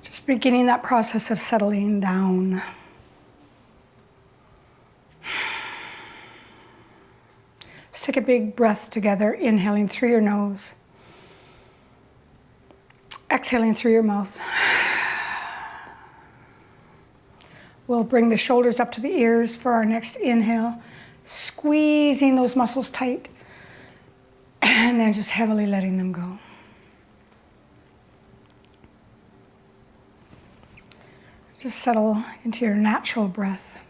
Just beginning that process of settling down. Let's take a big breath together, inhaling through your nose, exhaling through your mouth. We'll bring the shoulders up to the ears for our next inhale, squeezing those muscles tight, and then just heavily letting them go. Just settle into your natural breath.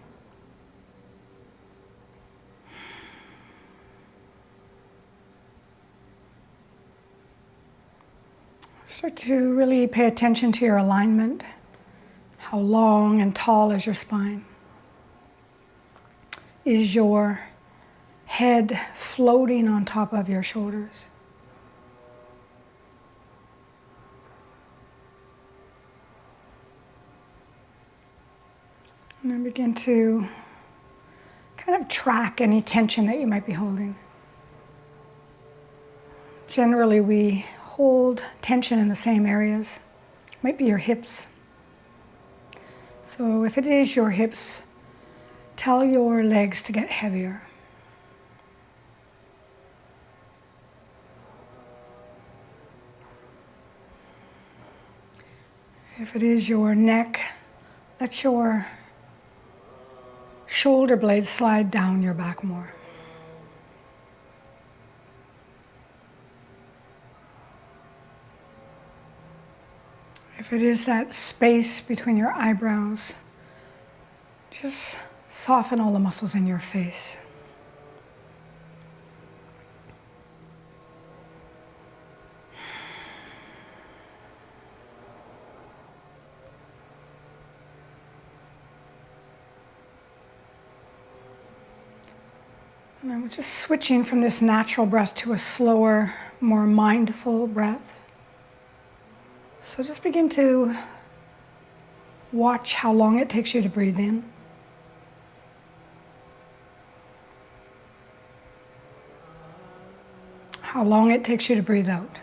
Start to really pay attention to your alignment. How long and tall is your spine? Is your head floating on top of your shoulders? And then begin to kind of track any tension that you might be holding. Generally, we hold tension in the same areas. It might be your hips. So if it is your hips, tell your legs to get heavier. If it is your neck, let your shoulder blades slide down your back more. If it is that space between your eyebrows, just soften all the muscles in your face. And then we're just switching from this natural breath to a slower, more mindful breath. So just begin to watch how long it takes you to breathe in. How long it takes you to breathe out.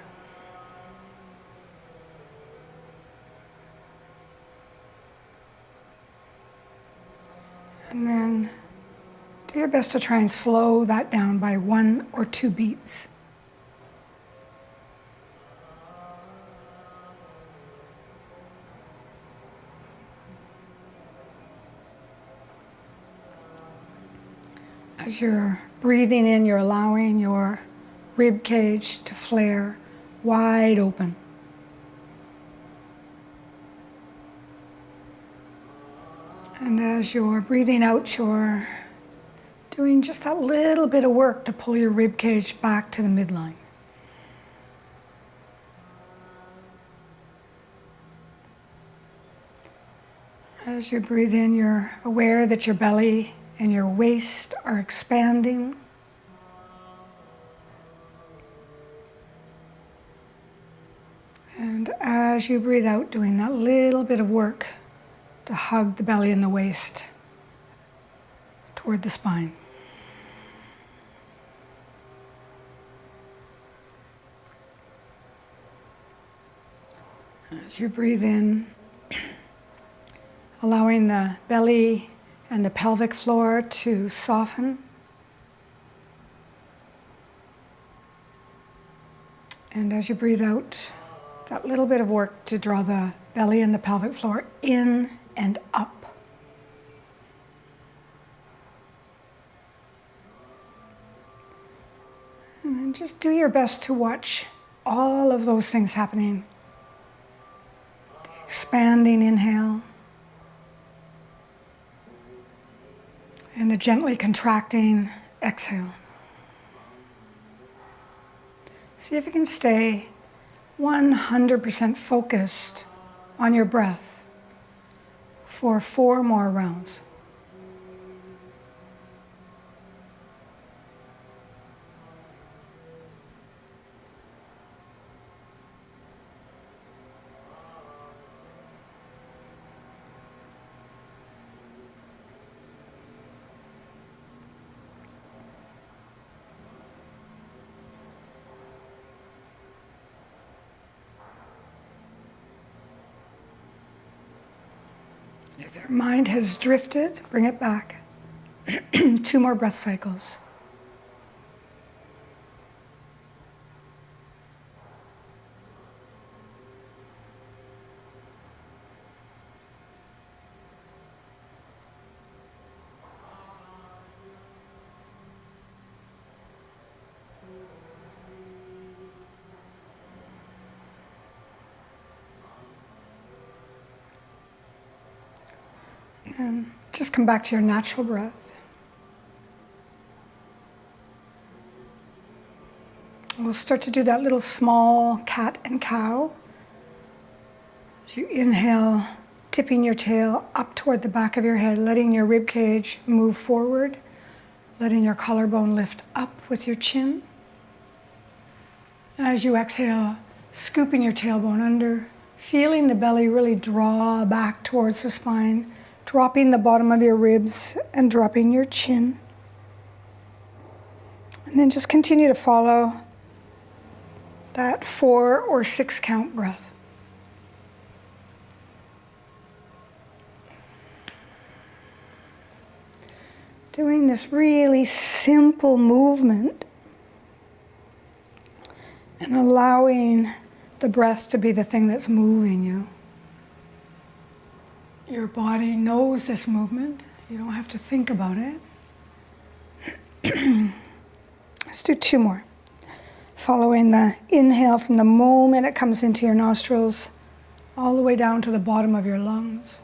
And then do your best to try and slow that down by 1 or 2 beats. As you're breathing in, you're allowing your rib cage to flare wide open. And as you're breathing out, you're doing just that little bit of work to pull your rib cage back to the midline. As you breathe in, you're aware that your belly and your waist are expanding. And as you breathe out, doing that little bit of work to hug the belly and the waist toward the spine. As you breathe in, allowing the belly and the pelvic floor to soften. And as you breathe out, that little bit of work to draw the belly and the pelvic floor in and up. And then just do your best to watch all of those things happening. The expanding inhale and the gently contracting exhale. See if you can stay 100% focused on your breath for 4 more rounds. If your mind has drifted, bring it back. 2 more breath cycles. And just come back to your natural breath. We'll start to do that little small cat and cow. As you inhale, tipping your tail up toward the back of your head, letting your rib cage move forward, letting your collarbone lift up with your chin. As you exhale, scooping your tailbone under, feeling the belly really draw back towards the spine, dropping the bottom of your ribs and dropping your chin. And then just continue to follow that 4 or 6 count breath. Doing this really simple movement and allowing the breath to be the thing that's moving you. Your body knows this movement. You don't have to think about it. Let's do 2 more. Following the inhale from the moment it comes into your nostrils, all the way down to the bottom of your lungs.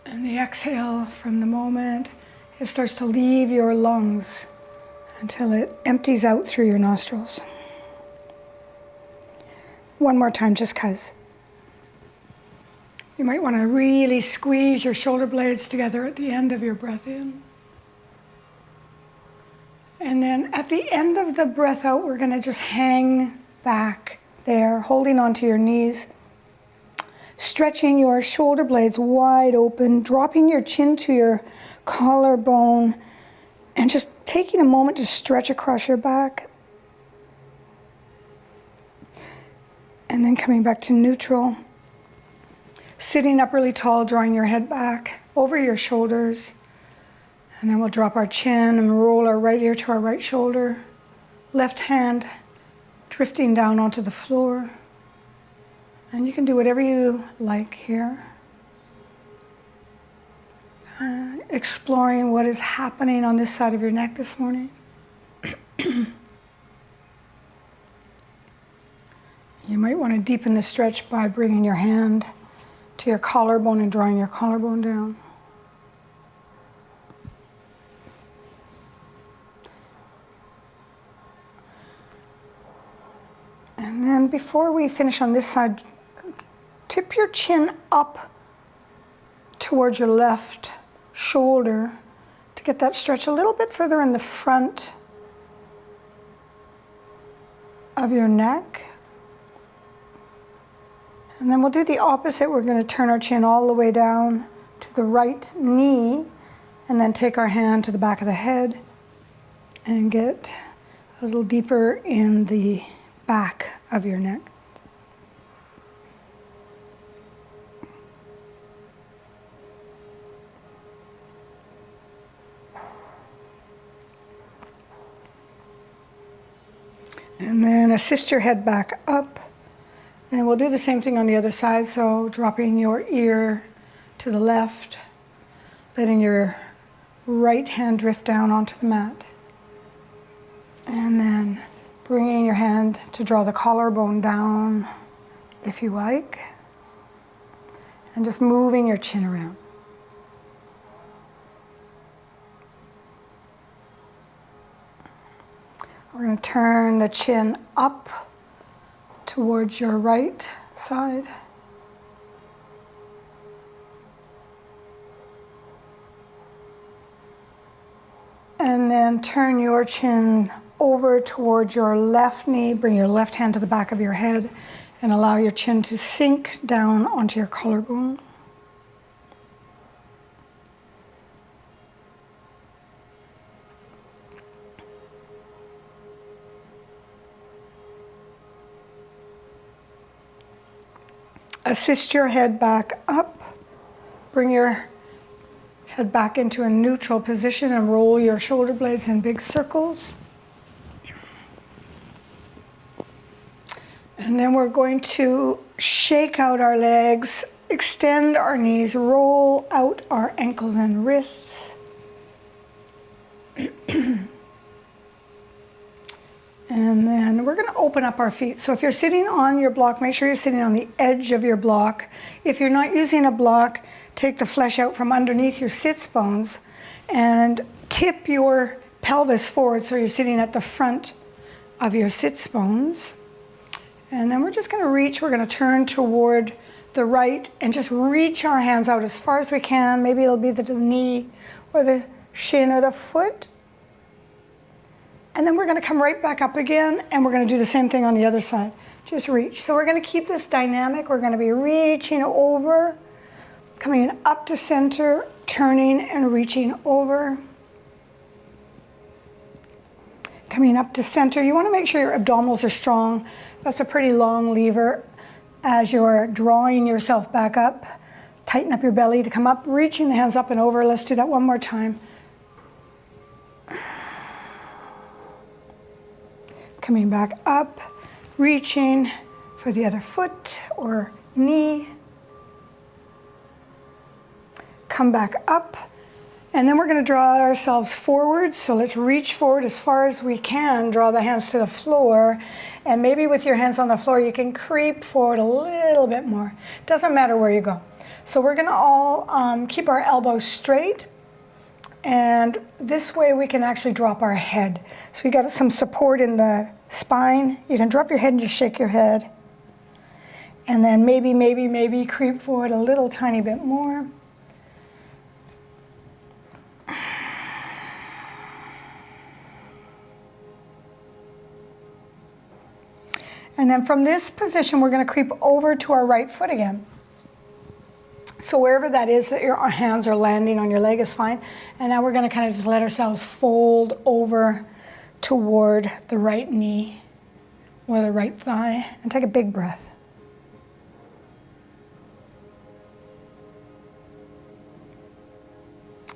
And the exhale from the moment it starts to leave your lungs until it empties out through your nostrils. 1 more time, just 'cause. You might want to really squeeze your shoulder blades together at the end of your breath in. And then at the end of the breath out, we're going to just hang back there, holding onto your knees, stretching your shoulder blades wide open, dropping your chin to your collarbone, and just taking a moment to stretch across your back. And then coming back to neutral. Sitting up really tall, drawing your head back over your shoulders. And then we'll drop our chin and roll our right ear to our right shoulder. Left hand drifting down onto the floor. And you can do whatever you like here. Exploring what is happening on this side of your neck this morning. You might want to deepen the stretch by bringing your hand to your collarbone and drawing your collarbone down. And then before we finish on this side, tip your chin up towards your left shoulder to get that stretch a little bit further in the front of your neck. And then we'll do the opposite. We're going to turn our chin all the way down to the right knee and then take our hand to the back of the head and get a little deeper in the back of your neck. And then assist your head back up. And we'll do the same thing on the other side. So dropping your ear to the left, letting your right hand drift down onto the mat. And then bringing your hand to draw the collarbone down, if you like. And just moving your chin around. We're going to turn the chin up towards your right side. And then turn your chin over towards your left knee. Bring your left hand to the back of your head and allow your chin to sink down onto your collarbone. assist your head back up. Bring your head back into a neutral position and roll your shoulder blades in big circles. And then we're going to shake out our legs, extend our knees, roll out our ankles and wrists. And then we're going to open up our feet. So if you're sitting on your block, make sure you're sitting on the edge of your block. If you're not using a block, take the flesh out from underneath your sits bones and tip your pelvis forward so you're sitting at the front of your sits bones. And then we're just going to reach, we're going to turn toward the right and just reach our hands out as far as we can. Maybe it'll be the knee or the shin or the foot. And then we're going to come right back up again, and we're going to do the same thing on the other side. Just reach. So we're going to keep this dynamic. We're going to be reaching over, coming up to center, turning and reaching over. Coming up to center. You want to make sure your abdominals are strong. That's a pretty long lever as you're drawing yourself back up. Tighten up your belly to come up, reaching the hands up and over. Let's do that one more time. Coming back up, reaching for the other foot or knee. Come back up, and then we're going to draw ourselves forward. So let's reach forward as far as we can. Draw the hands to the floor, and maybe with your hands on the floor, you can creep forward a little bit more. Doesn't matter where you go. So we're going to all keep our elbows straight. And this way we can actually drop our head. So you got some support in the spine. You can drop your head and just shake your head. And then maybe creep forward a little tiny bit more. And then from this position, we're going to creep over to our right foot again. So wherever that is that your hands are landing on your leg is fine. And now we're going to kind of just let ourselves fold over toward the right knee or the right thigh and take a big breath.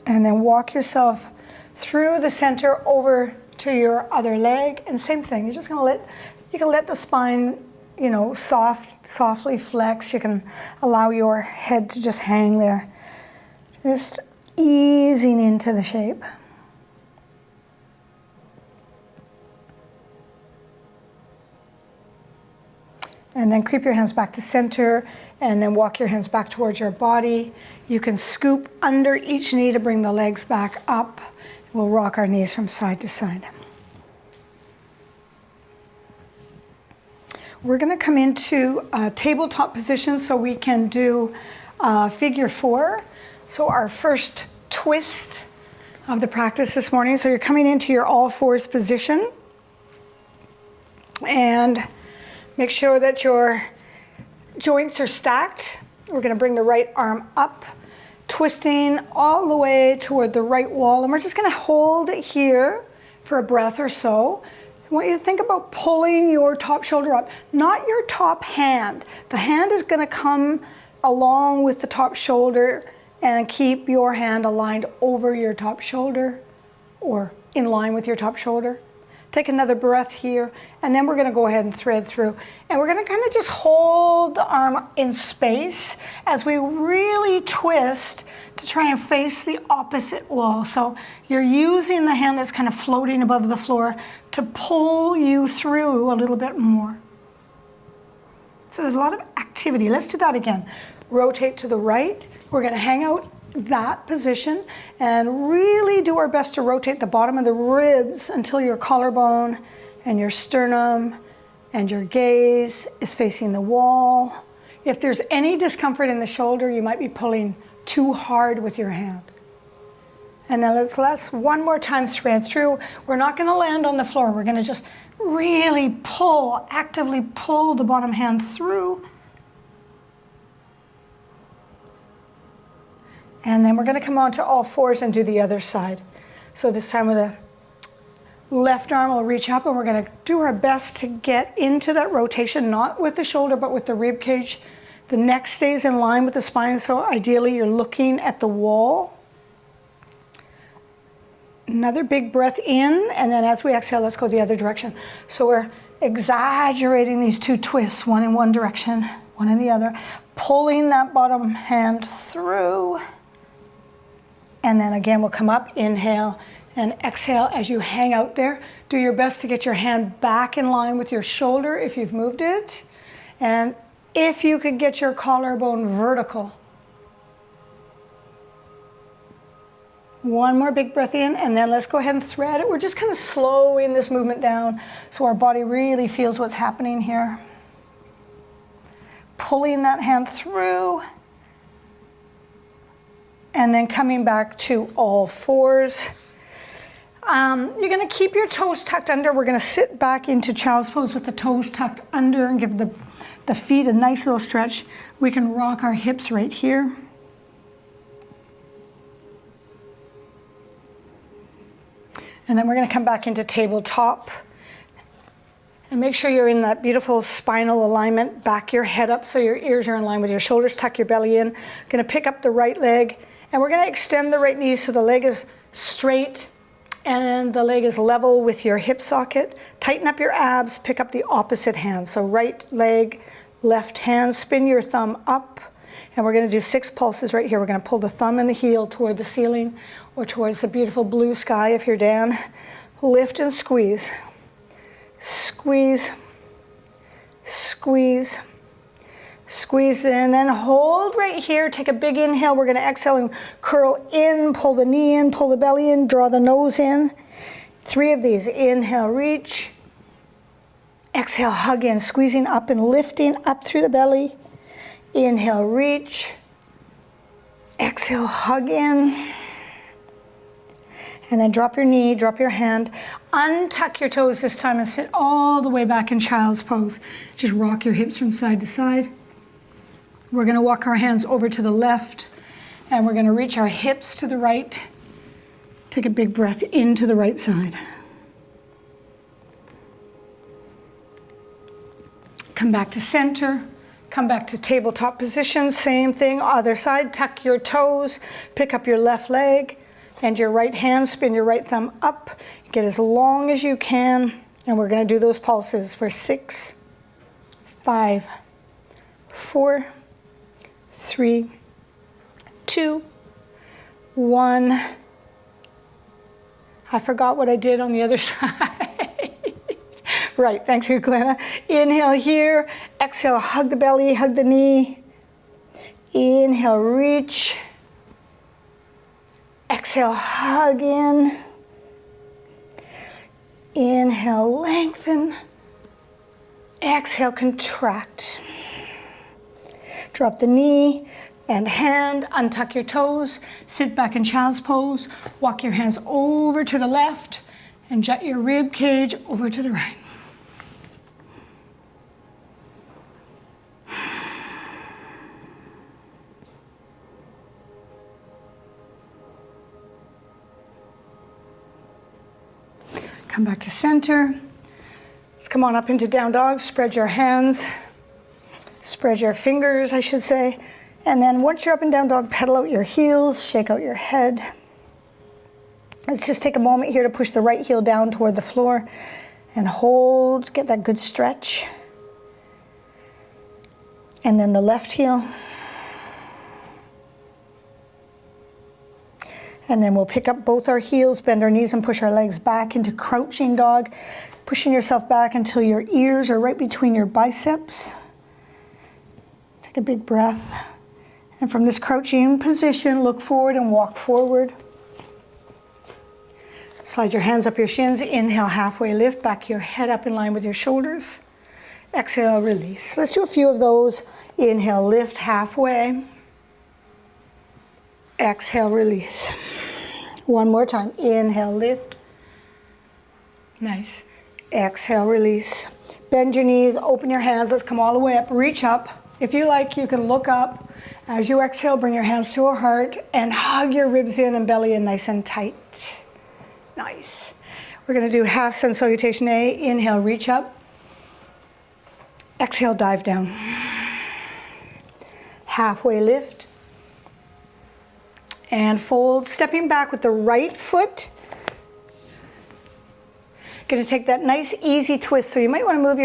And then walk yourself through the center over to your other leg. And same thing, you're just going to let the spine, you know, softly flex. You can allow your head to just hang there. Just easing into the shape. And then creep your hands back to center and then walk your hands back towards your body. You can scoop under each knee to bring the legs back up. We'll rock our knees from side to side. We're going to come into a tabletop position so we can do figure 4. So our first twist of the practice this morning. So you're coming into your all fours position. And make sure that your joints are stacked. We're going to bring the right arm up, twisting all the way toward the right wall. And we're just going to hold it here for a breath or so. I want you to think about pulling your top shoulder up, not your top hand. The hand is going to come along with the top shoulder and keep your hand aligned over your top shoulder or in line with your top shoulder. Take another breath here, and then we're going to go ahead and thread through. And we're going to kind of just hold the arm in space as we really twist to try and face the opposite wall. So you're using the hand that's kind of floating above the floor to pull you through a little bit more. So there's a lot of activity. Let's do that again. Rotate to the right. We're going to hang out that position and really do our best to rotate the bottom of the ribs until your collarbone and your sternum and your gaze is facing the wall. If there's any discomfort in the shoulder, you might be pulling too hard with your hand. And then let's one more time thread through. We're not going to land on the floor. We're going to just really pull, actively pull the bottom hand through. And then we're going to come onto all fours and do the other side. So this time with the left arm, we'll reach up and we're going to do our best to get into that rotation, not with the shoulder, but with the rib cage The neck stays in line with the spine, so ideally you're looking at the wall. Another big breath in, and then as we exhale, let's go the other direction. So we're exaggerating these two twists, one in one direction, one in the other, pulling that bottom hand through. And then again, we'll come up, inhale, and exhale as you hang out there. Do your best to get your hand back in line with your shoulder if you've moved it. And if you could get your collarbone vertical. One more big breath in, and then let's go ahead and thread it. We're just kind of slowing this movement down so our body really feels what's happening here. Pulling that hand through, and then coming back to all fours. You're going to keep your toes tucked under. We're going to sit back into child's pose with the toes tucked under and give the feet a nice little stretch. We can rock our hips right here. And then we're going to come back into tabletop. And make sure you're in that beautiful spinal alignment. Back your head up so your ears are in line with your shoulders. Tuck your belly in. Going to pick up the right leg. And we're going to extend the right knee so the leg is straight and the leg is level with your hip socket. Tighten up your abs. Pick up the opposite hand. So right leg, left hand. Spin your thumb up. And we're going to do 6 pulses right here. We're going to pull the thumb and the heel toward the ceiling or towards the beautiful blue sky if you're down. Lift and squeeze. Squeeze. Squeeze. Squeeze in, then hold right here. Take a big inhale. We're going to exhale and curl in, pull the knee in, pull the belly in, draw the nose in. 3 of these. Inhale, reach. Exhale, hug in, squeezing up and lifting up through the belly. Inhale, reach. Exhale, hug in. And then drop your knee, drop your hand. Untuck your toes this time and sit all the way back in child's pose. Just rock your hips from side to side. We're going to walk our hands over to the left, and we're going to reach our hips to the right. Take a big breath into the right side. Come back to center. Come back to tabletop position. Same thing, other side. Tuck your toes. Pick up your left leg and your right hand. Spin your right thumb up. Get as long as you can. And we're going to do those pulses for 6, 5, 4, 3, 2, 1. I forgot what I did on the other side. Right, thanks for Glenna. Inhale here, exhale, hug the belly, hug the knee. Inhale, reach. Exhale, hug in. Inhale, lengthen. Exhale, contract. Drop the knee and hand, untuck your toes, sit back in child's pose, walk your hands over to the left and jut your rib cage over to the right. Come back to center. Let's come on up into down dog. Spread your hands. Spread your fingers, I should say. And then once you're up in down dog, pedal out your heels, shake out your head. Let's just take a moment here to push the right heel down toward the floor and hold, get that good stretch. And then the left heel. And then we'll pick up both our heels, bend our knees and push our legs back into crouching dog, pushing yourself back until your ears are right between your biceps. Take a big breath. And from this crouching position, look forward and walk forward. Slide your hands up your shins. Inhale, halfway lift, back your head up in line with your shoulders. Exhale, release. Let's do a few of those. Inhale, lift halfway. Exhale, release. One more time. Inhale, lift. Nice. Exhale, release. Bend your knees, open your hands. Let's come all the way up. Reach up. If you like, you can look up. As you exhale, bring your hands to a heart and hug your ribs in and belly in nice and tight. Nice. We're going to do half sun salutation A. Inhale, reach up. Exhale, dive down. halfway lift, and fold, stepping back with the right foot. Going to take that nice easy twist, so you might want to move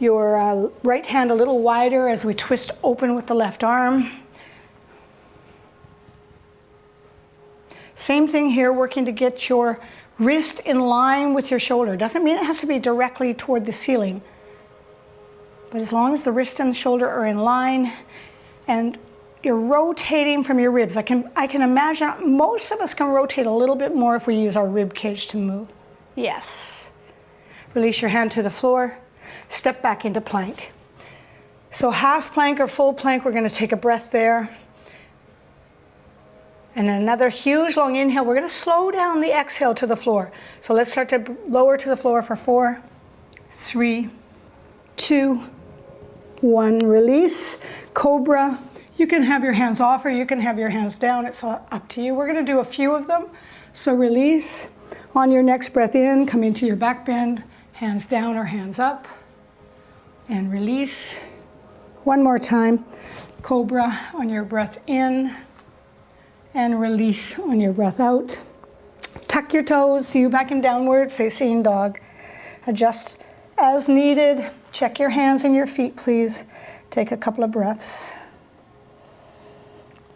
your right hand a little wider as we twist open with the left arm. Same thing here, working to get your wrist in line with your shoulder. Doesn't mean it has to be directly toward the ceiling, but as long as the wrist and the shoulder are in line and you're rotating from your ribs. I can imagine most of us can rotate a little bit more if we use our rib cage to move. Yes. Release your hand to the floor. Step back into plank. So half plank or full plank, we're going to take a breath there. And another huge long inhale. We're going to slow down the exhale to the floor. So let's start to lower to the floor for 4, 3, 2, 1. Release. Cobra. You can have your hands off or you can have your hands down. It's up to you. We're going to do a few of them. So release. On your next breath in, come into your back bend. Hands down or hands up. And release. One more time. Cobra on your breath in. And release on your breath out. Tuck your toes. See you back in downward facing dog. Adjust as needed. Check your hands and your feet, please. Take a couple of breaths.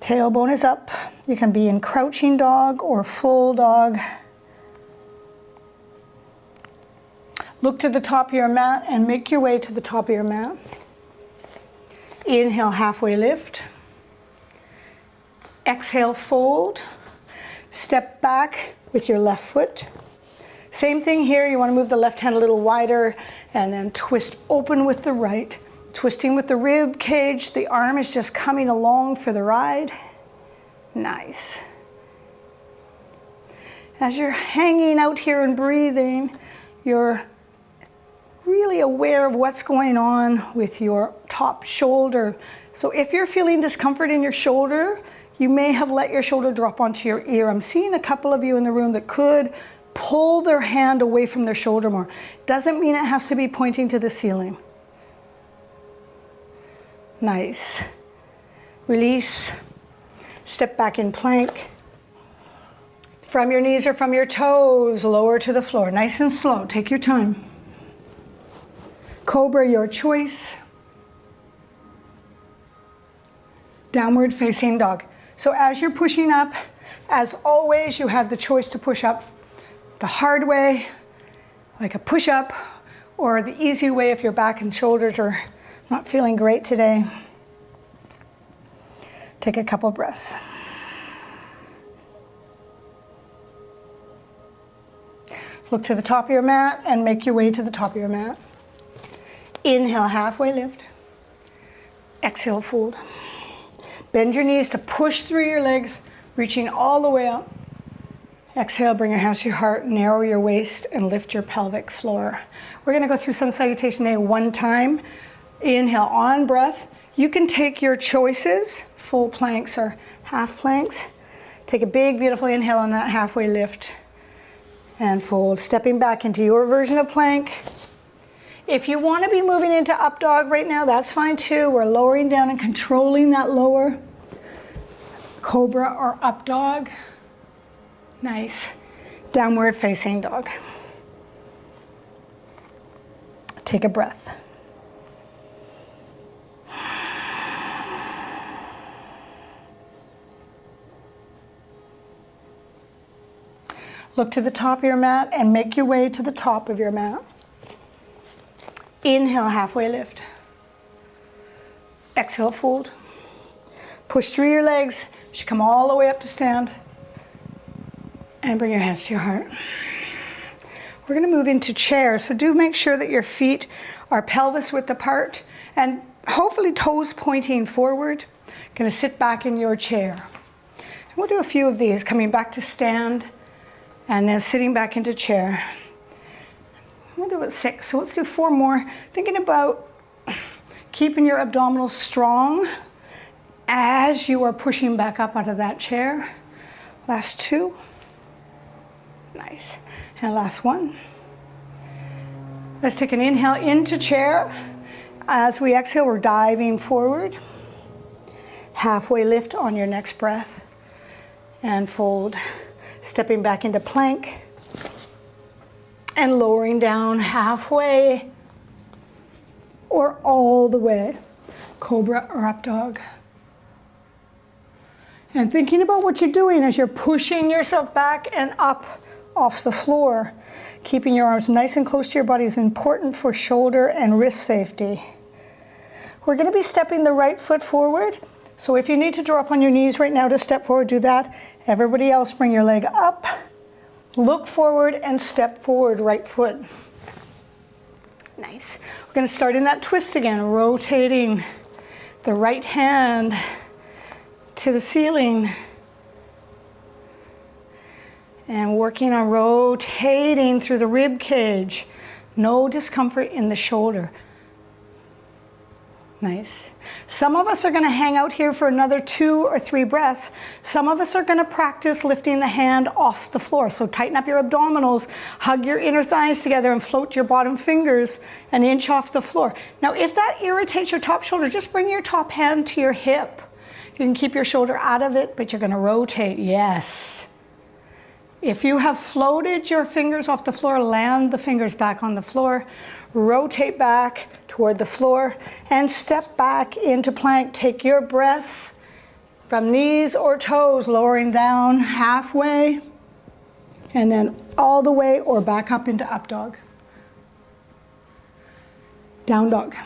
Tailbone is up. You can be in crouching dog or full dog. Look to the top of your mat and make your way to the top of your mat. Inhale, halfway lift. Exhale, fold. Step back with your left foot. Same thing here. You want to move the left hand a little wider and then twist open with the right. Twisting with the rib cage. The arm is just coming along for the ride. Nice. As you're hanging out here and breathing, you're really aware of what's going on with your top shoulder. So if you're feeling discomfort in your shoulder, you may have let your shoulder drop onto your ear. I'm seeing a couple of you in the room that could pull their hand away from their shoulder more. Doesn't mean it has to be pointing to the ceiling. Nice. Release. Step back in plank. From your knees or from your toes, lower to the floor. Nice and slow. Take your time. Cobra, your choice. Downward facing dog. So as you're pushing up, as always, you have the choice to push up the hard way, like a push-up, or the easy way if your back and shoulders are not feeling great today. Take a couple breaths. Look to the top of your mat and make your way to the top of your mat. Inhale, halfway lift. Exhale, fold. Bend your knees to push through your legs, reaching all the way up. Exhale, bring your hands to your heart, narrow your waist, and lift your pelvic floor. We're going to go through Sun Salutation A one time. Inhale, on breath. You can take your choices, full planks or half planks. Take a big, beautiful inhale on that halfway lift. And fold, stepping back into your version of plank. If you want to be moving into up dog right now, that's fine too. We're lowering down and controlling that lower. Cobra or up dog. Nice. Downward facing dog. Take a breath. Look to the top of your mat and make your way to the top of your mat. Inhale, halfway lift. Exhale, fold. Push through your legs. You should come all the way up to stand. And bring your hands to your heart. We're going to move into chair, so do make sure that your feet are pelvis width apart and hopefully toes pointing forward. Going to sit back in your chair. And we'll do a few of these, coming back to stand and then sitting back into chair. We'll do about 6, so let's do 4 more. Thinking about keeping your abdominals strong as you are pushing back up out of that chair. Last 2. Nice. And last 1. Let's take an inhale into chair. As we exhale, we're diving forward. Halfway lift on your next breath. And fold. Stepping back into plank. And lowering down halfway or all the way. Cobra or up dog. And thinking about what you're doing as you're pushing yourself back and up off the floor. Keeping your arms nice and close to your body is important for shoulder and wrist safety. We're going to be stepping the right foot forward. So if you need to drop on your knees right now to step forward, do that. Everybody else, bring your leg up, look forward, and step forward, right foot. Nice. We're going to start in that twist again, rotating the right hand to the ceiling. And working on rotating through the rib cage. No discomfort in the shoulder. Nice. Some of us are going to hang out here for another 2 or 3 breaths. Some of us are going to practice lifting the hand off the floor. So tighten up your abdominals, hug your inner thighs together, and float your bottom fingers an inch off the floor. Now, if that irritates your top shoulder, just bring your top hand to your hip. You can keep your shoulder out of it, but you're going to rotate. Yes. If you have floated your fingers off the floor, land the fingers back on the floor. Rotate back toward the floor and step back into plank. Take your breath from knees or toes, lowering down halfway and then all the way or back up into up dog. Down dog.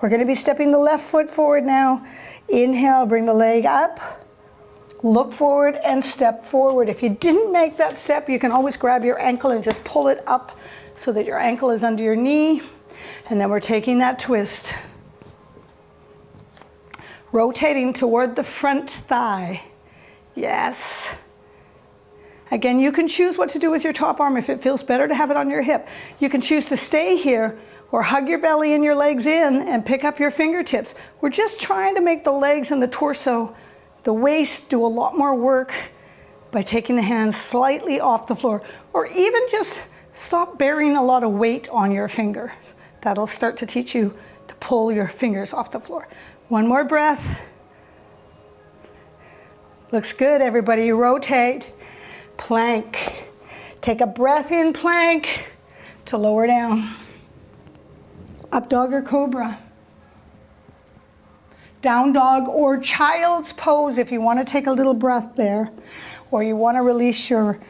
We're going to be stepping the left foot forward now. Inhale, bring the leg up. Look forward and step forward. If you didn't make that step, you can always grab your ankle and just pull it up so that your ankle is under your knee. And then we're taking that twist. Rotating toward the front thigh. Yes. Again, you can choose what to do with your top arm if it feels better to have it on your hip. You can choose to stay here or hug your belly and your legs in and pick up your fingertips. We're just trying to make the legs and the torso, the waist, do a lot more work by taking the hands slightly off the floor, or even just stop bearing a lot of weight on your finger. That'll start to teach you to pull your fingers off the floor. One more breath. Looks good, everybody. Rotate. Plank. Take a breath in plank to lower down. Up dog or cobra. Down dog or child's pose if you want to take a little breath there, or you want to release your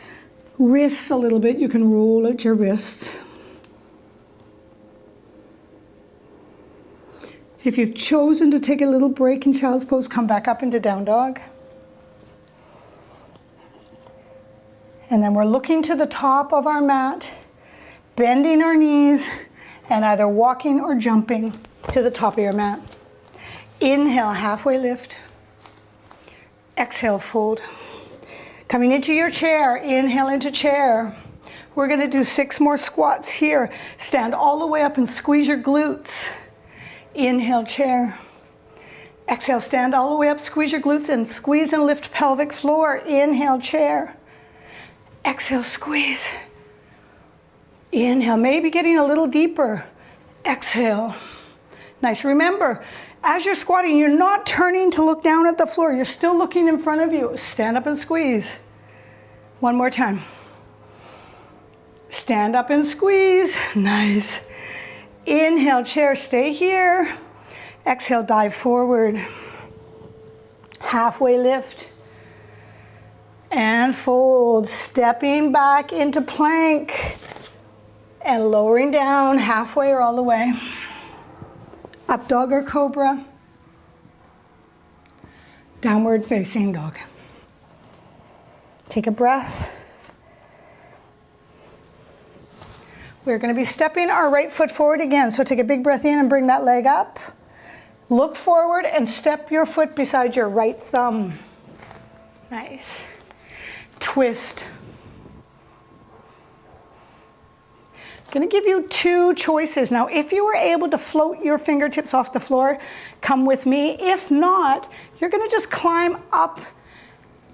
wrists a little bit, you can roll at your wrists. If you've chosen to take a little break in child's pose, come back up into down dog. And then we're looking to the top of our mat, bending our knees, and either walking or jumping to the top of your mat. Inhale, halfway lift. Exhale, fold. Coming into your chair, inhale into chair. We're going to do 6 more squats here. Stand all the way up and squeeze your glutes. Inhale, chair. Exhale, stand all the way up, squeeze your glutes and squeeze and lift pelvic floor. Inhale, chair. Exhale, squeeze. Inhale, maybe getting a little deeper. Exhale. Nice. Remember, as you're squatting, you're not turning to look down at the floor. You're still looking in front of you. Stand up and squeeze. One more time. Stand up and squeeze. Nice. Inhale, chair, stay here. Exhale, dive forward. Halfway lift. And fold. Stepping back into plank. And lowering down halfway or all the way. Up dog or cobra. Downward facing dog. Take a breath. We're going to be stepping our right foot forward again. So take a big breath in and bring that leg up. Look forward and step your foot beside your right thumb. Nice. Twist. I'm going to give you 2 choices. Now, if you were able to float your fingertips off the floor, come with me. If not, you're going to just climb up,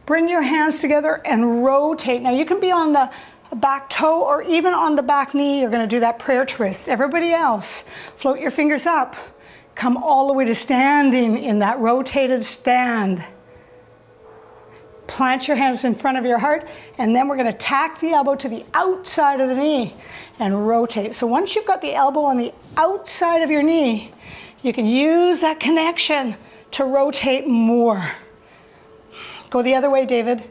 bring your hands together and rotate. Now, you can be on the back toe or even on the back knee, you're going to do that prayer twist. Everybody else, float your fingers up. Come all the way to standing in that rotated stand. Plant your hands in front of your heart, and then we're going to tack the elbow to the outside of the knee and rotate. So once you've got the elbow on the outside of your knee, you can use that connection to rotate more. Go the other way, David.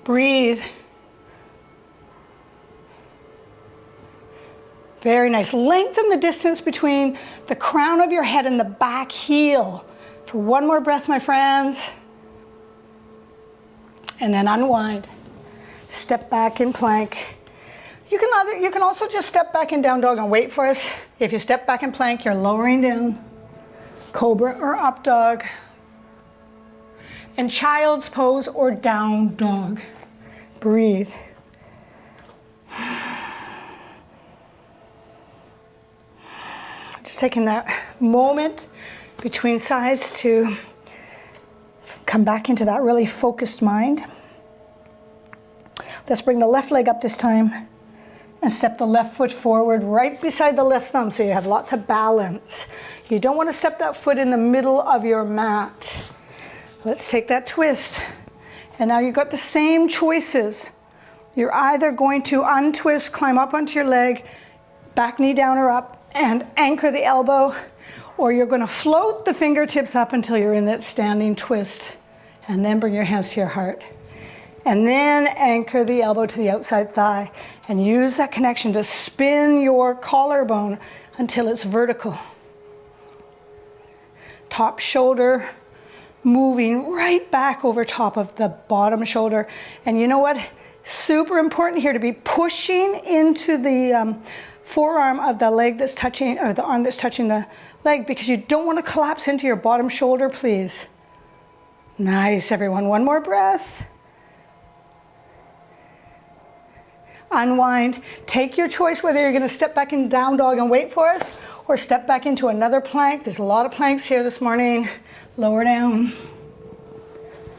Breathe. Very nice. Lengthen the distance between the crown of your head and the back heel. For one more breath, my friends. And then unwind. Step back in plank. You can also just step back in down dog and wait for us. If you step back in plank, you're lowering down. Cobra or up dog. And child's pose or down dog. Breathe. Just taking that moment between sides to come back into that really focused mind. Let's bring the left leg up this time and step the left foot forward right beside the left thumb so you have lots of balance. You don't want to step that foot in the middle of your mat. Let's take that twist. And now you've got the same choices. You're either going to untwist, climb up onto your leg, back knee down or up, and anchor the elbow, or you're going to float the fingertips up until you're in that standing twist, and then bring your hands to your heart. And then anchor the elbow to the outside thigh, and use that connection to spin your collarbone until it's vertical. Top shoulder moving right back over top of the bottom shoulder. And you know what? Super important here to be pushing into the forearm of the leg that's touching, or the arm that's touching the leg, because you don't want to collapse into your bottom shoulder, please. Nice, everyone. One more breath. Unwind. Take your choice whether you're going to step back in down dog and wait for us, or step back into another plank. There's a lot of planks here this morning. Lower down.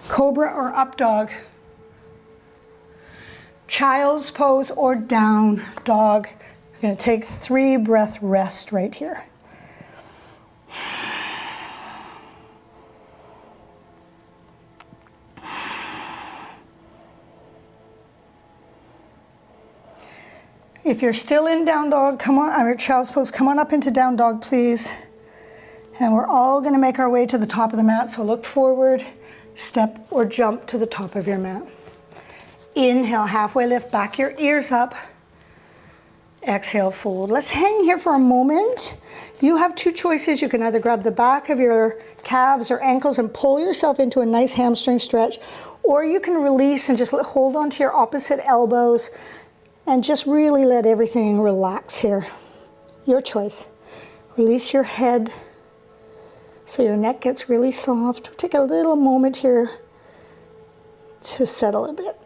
Cobra or up dog. Child's pose or down dog. We're going to take 3 breath rest right here. If you're still in down dog, come on, or child's pose, come on up into down dog, please. And we're all going to make our way to the top of the mat. So look forward, step or jump to the top of your mat. Inhale, halfway lift, back your ears up. Exhale, fold. Let's hang here for a moment. You have 2 choices. You can either grab the back of your calves or ankles and pull yourself into a nice hamstring stretch, or you can release and just hold on to your opposite elbows and just really let everything relax here. Your choice. Release your head so your neck gets really soft. Take a little moment here to settle a bit.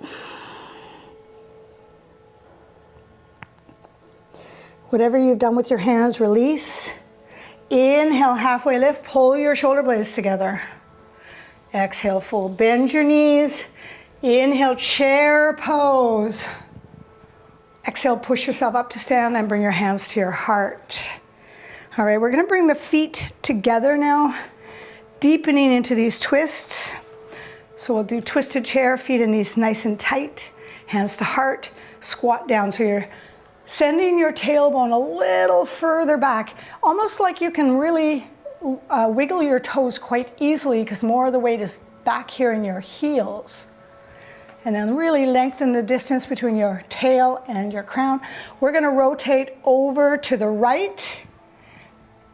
Whatever you've done with your hands, release. Inhale, halfway lift, pull your shoulder blades together. Exhale, fold, bend your knees. Inhale, chair pose. Exhale, push yourself up to stand and bring your hands to your heart. All right, we're gonna bring the feet together now, deepening into these twists. So we'll do twisted chair, feet and knees nice and tight, hands to heart, squat down. So you're sending your tailbone a little further back, almost like you can really wiggle your toes quite easily because more of the weight is back here in your heels. And then really lengthen the distance between your tail and your crown. We're gonna rotate over to the right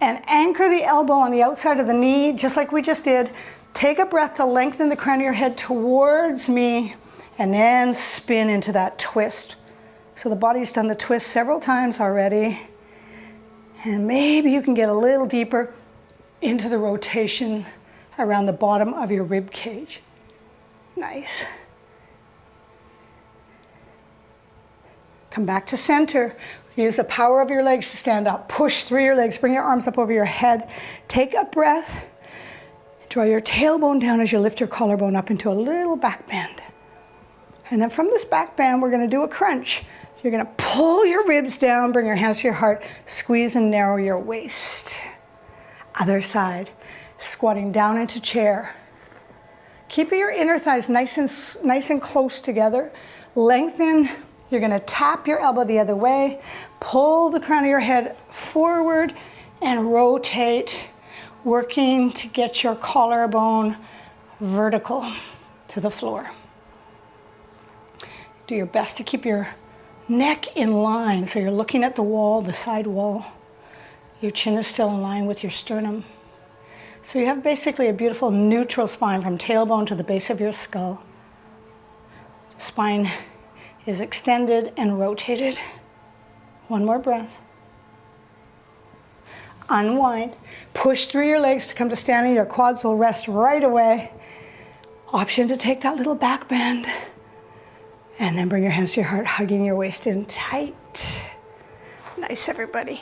and anchor the elbow on the outside of the knee, just like we just did. Take a breath to lengthen the crown of your head towards me, and then spin into that twist. So the body's done the twist several times already. And maybe you can get a little deeper into the rotation around the bottom of your rib cage. Nice. Come back to center. Use the power of your legs to stand up. Push through your legs. Bring your arms up over your head. Take a breath. Draw your tailbone down as you lift your collarbone up into a little back bend. And then from this back bend, we're gonna do a crunch. You're gonna pull your ribs down, bring your hands to your heart, squeeze and narrow your waist. Other side, squatting down into chair. Keep your inner thighs nice and close together. Lengthen. You're gonna tap your elbow the other way, pull the crown of your head forward and rotate, working to get your collarbone vertical to the floor. Do your best to keep your neck in line, so you're looking at the wall, the side wall. Your chin is still in line with your sternum. So you have basically a beautiful neutral spine from tailbone to the base of your skull. The spine is extended and rotated. One more breath. Unwind. Push through your legs to come to standing. Your quads will rest right away. Option to take that little back bend. And then bring your hands to your heart, hugging your waist in tight. Nice, everybody.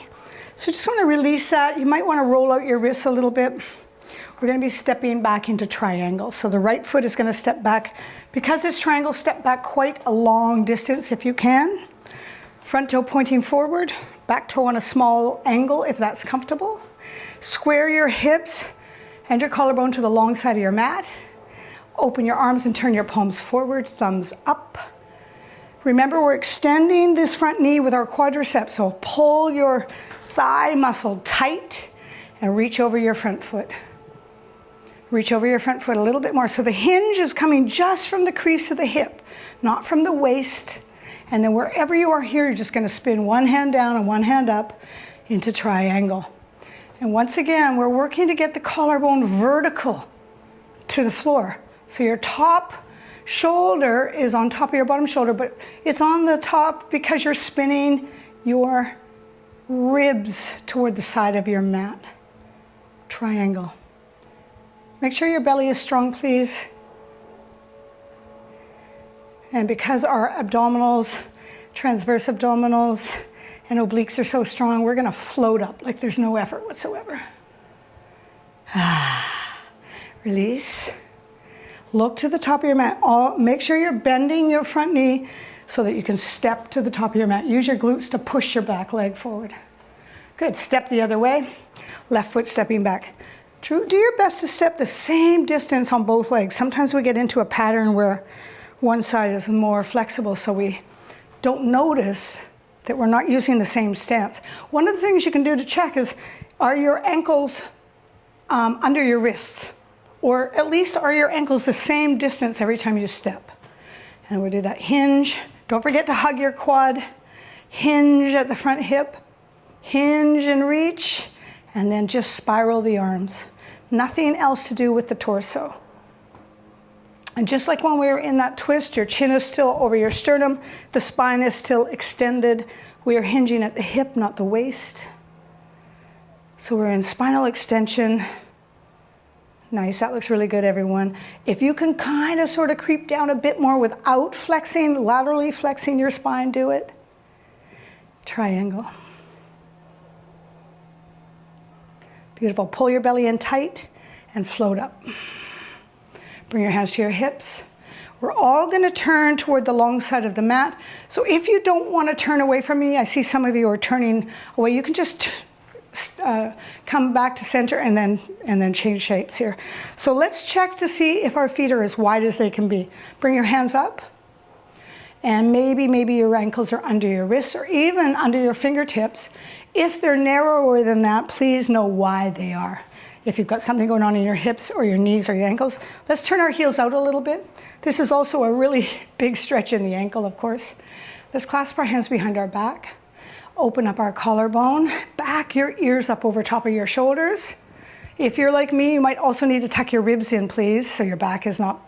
So just want to release that. You might want to roll out your wrists a little bit. We're going to be stepping back into triangle. So the right foot is going to step back. Because this triangle, step back quite a long distance if you can. Front toe pointing forward, back toe on a small angle if that's comfortable. Square your hips and your collarbone to the long side of your mat. Open your arms and turn your palms forward, thumbs up. Remember, we're extending this front knee with our quadriceps, so pull your thigh muscle tight and reach over your front foot. Reach over your front foot a little bit more. So the hinge is coming just from the crease of the hip, not from the waist. And then wherever you are here, you're just gonna spin one hand down and one hand up into triangle. And once again, we're working to get the collarbone vertical to the floor. So your top shoulder is on top of your bottom shoulder, but it's on the top because you're spinning your ribs toward the side of your mat. Triangle. Make sure your belly is strong, please. And because our abdominals, transverse abdominals, and obliques are so strong, we're gonna float up like there's no effort whatsoever. Release. Look to the top of your mat. Make sure you're bending your front knee so that you can step to the top of your mat. Use your glutes to push your back leg forward. Good, step the other way. Left foot stepping back. Do your best to step the same distance on both legs. Sometimes we get into a pattern where one side is more flexible, so we don't notice that we're not using the same stance. One of the things you can do to check is, are your ankles under your wrists? Or at least are your ankles the same distance every time you step? And we'll do that hinge. Don't forget to hug your quad. Hinge at the front hip. Hinge and reach. And then just spiral the arms. Nothing else to do with the torso. And just like when we were in that twist, your chin is still over your sternum. The spine is still extended. We are hinging at the hip, not the waist. So we're in spinal extension. Nice, that looks really good, everyone. If you can kind of sort of creep down a bit more without flexing, laterally flexing your spine, do it. Triangle. Beautiful. Pull your belly in tight and float up. Bring your hands to your hips. We're all going to turn toward the long side of the mat. So if you don't want to turn away from me, I see some of you are turning away. You can just come back to center and then change shapes here. So let's check to see if our feet are as wide as they can be. Bring your hands up. And maybe your ankles are under your wrists or even under your fingertips. If they're narrower than that, please know why they are. If you've got something going on in your hips or your knees or your ankles, let's turn our heels out a little bit. This is also a really big stretch in the ankle, of course. Let's clasp our hands behind our back. Open up our collarbone. Back your ears up over top of your shoulders. If you're like me, you might also need to tuck your ribs in, please, so your back is not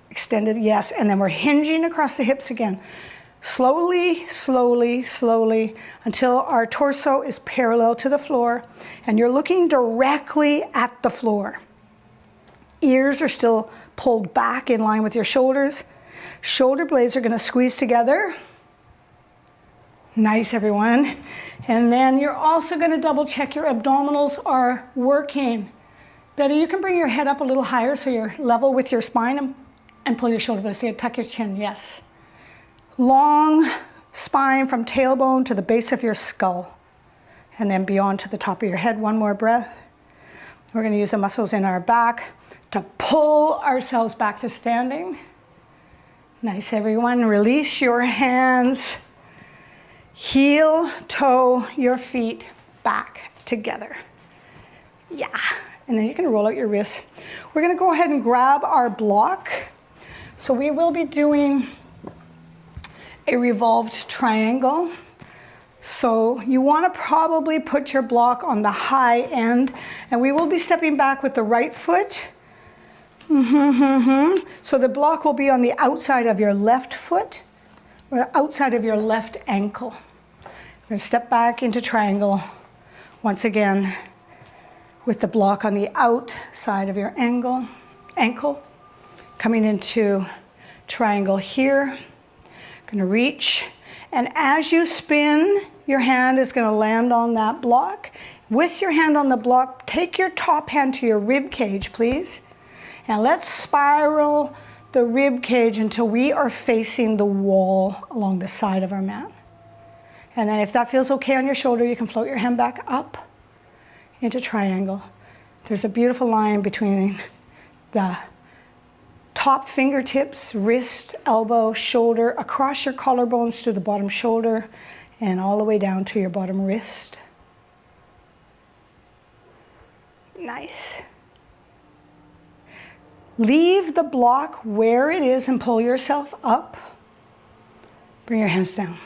extended. Yes, and then we're hinging across the hips again. Slowly, slowly, slowly, until our torso is parallel to the floor and you're looking directly at the floor. Ears are still pulled back in line with your shoulders. Shoulder blades are going to squeeze together. Nice, everyone. And then you're also going to double check your abdominals are working. Betty, you can bring your head up a little higher so you're level with your spine and pull your shoulder blades together. Tuck your chin, yes. Long spine from tailbone to the base of your skull. And then beyond to the top of your head. One more breath. We're going to use the muscles in our back to pull ourselves back to standing. Nice, everyone. Release your hands. Heel, toe, your feet back together. Yeah. And then you can roll out your wrists. We're going to go ahead and grab our block. So we will be doing a revolved triangle. So you want to probably put your block on the high end, and we will be stepping back with the right foot. So the block will be on the outside of your left foot, or outside of your left ankle. We're going to step back into triangle once again with the block on the outside of your ankle, coming into triangle here. Going to reach, and as you spin, your hand is going to land on that block. With your hand on the block, take your top hand to your rib cage, please. And let's spiral the rib cage until we are facing the wall along the side of our mat. And then if that feels okay on your shoulder, you can float your hand back up into triangle. There's a beautiful line between the top fingertips, wrist, elbow, shoulder, across your collarbones to the bottom shoulder, and all the way down to your bottom wrist. Nice. Leave the block where it is and pull yourself up. Bring your hands down.